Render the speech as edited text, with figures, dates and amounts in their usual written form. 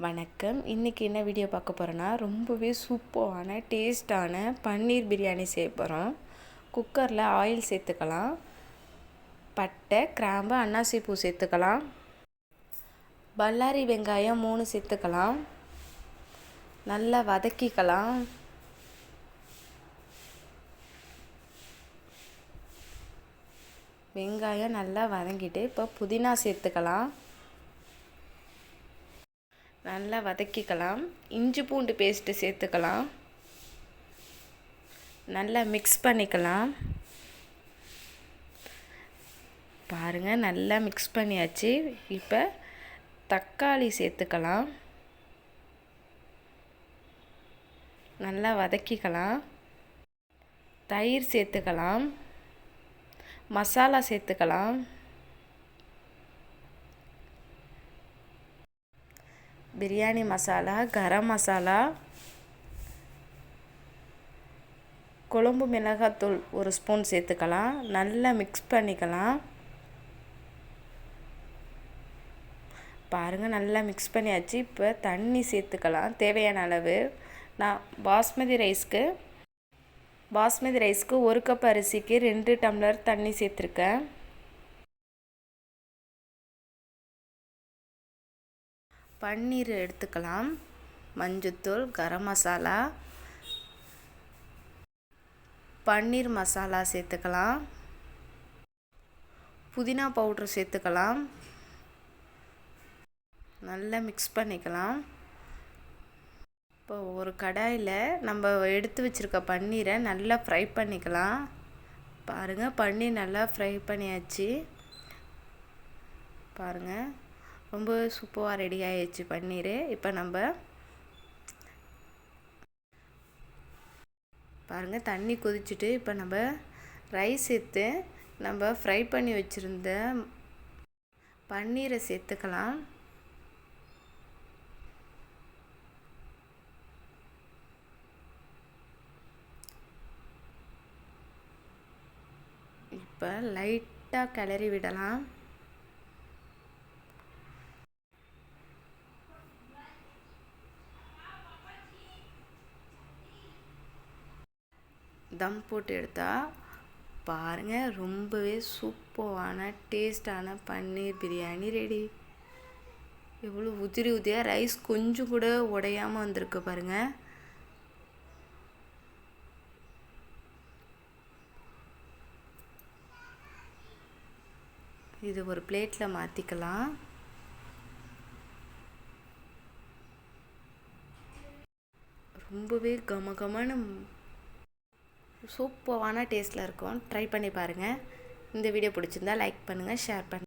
வணக்கம். இன்றைக்கி என்ன வீடியோ பார்க்க போகிறோன்னா, ரொம்பவே சூப்பரான டேஸ்டான பன்னீர் பிரியாணி செய்ய போகிறோம். குக்கரில் ஆயில் சேர்த்துக்கலாம். பட்டை, கிராம்பு, அன்னாசி பூ சேர்த்துக்கலாம். பல்லாரி வெங்காயம் 3 சேர்த்துக்கலாம். நல்லா வதக்கிக்கலாம். வெங்காயம் நல்லா வதங்கிட்டு இப்போ புதினா சேர்த்துக்கலாம். நல்லா வதக்கிக்கலாம். இஞ்சி பூண்டு பேஸ்ட்டு சேர்த்துக்கலாம். நல்லா மிக்ஸ் பண்ணிக்கலாம். பாருங்கள், நல்லா மிக்ஸ் பண்ணியாச்சு. இப்போ தக்காளி சேர்த்துக்கலாம். நல்லா வதக்கிக்கலாம். தயிர் சேர்த்துக்கலாம். மசாலா சேர்த்துக்கலாம். பிரியாணி மசாலா, கரம் மசாலா, குழம்பு மிளகாத்தூள் 1 ஸ்பூன் சேர்த்துக்கலாம். நல்லா மிக்ஸ் பண்ணிக்கலாம். பாருங்கள், நல்லா மிக்ஸ் பண்ணியாச்சு. இப்போ தண்ணி சேர்த்துக்கலாம் தேவையான அளவு. நான் பாஸ்மதி ரைஸ்க்கு 1 கப் அரிசிக்கு 2 டம்ளர் தண்ணி சேர்த்துருக்கேன். பன்னீர் எடுத்துக்கலாம். மஞ்சத்தூள், கரம் மசாலா, பன்னீர் மசாலா சேர்த்துக்கலாம். புதினா பவுட்ரு சேர்த்துக்கலாம். நல்லா மிக்ஸ் பண்ணிக்கலாம். இப்போ ஒரு கடாயில் நம்ம எடுத்து வச்சுருக்க பன்னீரை நல்லா ஃப்ரை பண்ணிக்கலாம். பாருங்கள், பன்னீர் நல்லா ஃப்ரை பண்ணியாச்சு. பாருங்கள், ரொம்ப சூப்பராக ரெடி ஆகிடுச்சு பன்னீர். இப்போ நம்ம பாருங்கள், தண்ணி கொதிச்சுட்டு இப்போ நம்ம ரைஸ் சேர்த்து நம்ம ஃப்ரை பண்ணி வச்சுருந்த பன்னீரை சேர்த்துக்கலாம். இப்போ லைட்டாக கிளறி விடலாம். தம் போட்டு எடுத்தால் பாருங்கள், ரொம்பவே சூப்பரான டேஸ்டான பன்னீர் பிரியாணி ரெடி. எவ்வளோ உதிரி உதிரியாக ரைஸ் கொஞ்சம் கூட உடையாமல் வந்திருக்கு பாருங்கள். இது ஒரு பிளேட்டில் மாற்றிக்கலாம். ரொம்பவே கமகமான சூப்பரான டேஸ்ட்டில் இருக்கும். ட்ரை பண்ணி பாருங்கள். இந்த வீடியோ பிடிச்சிருந்தா லைக் பண்ணுங்கள், ஷேர் பண்ணுங்கள்.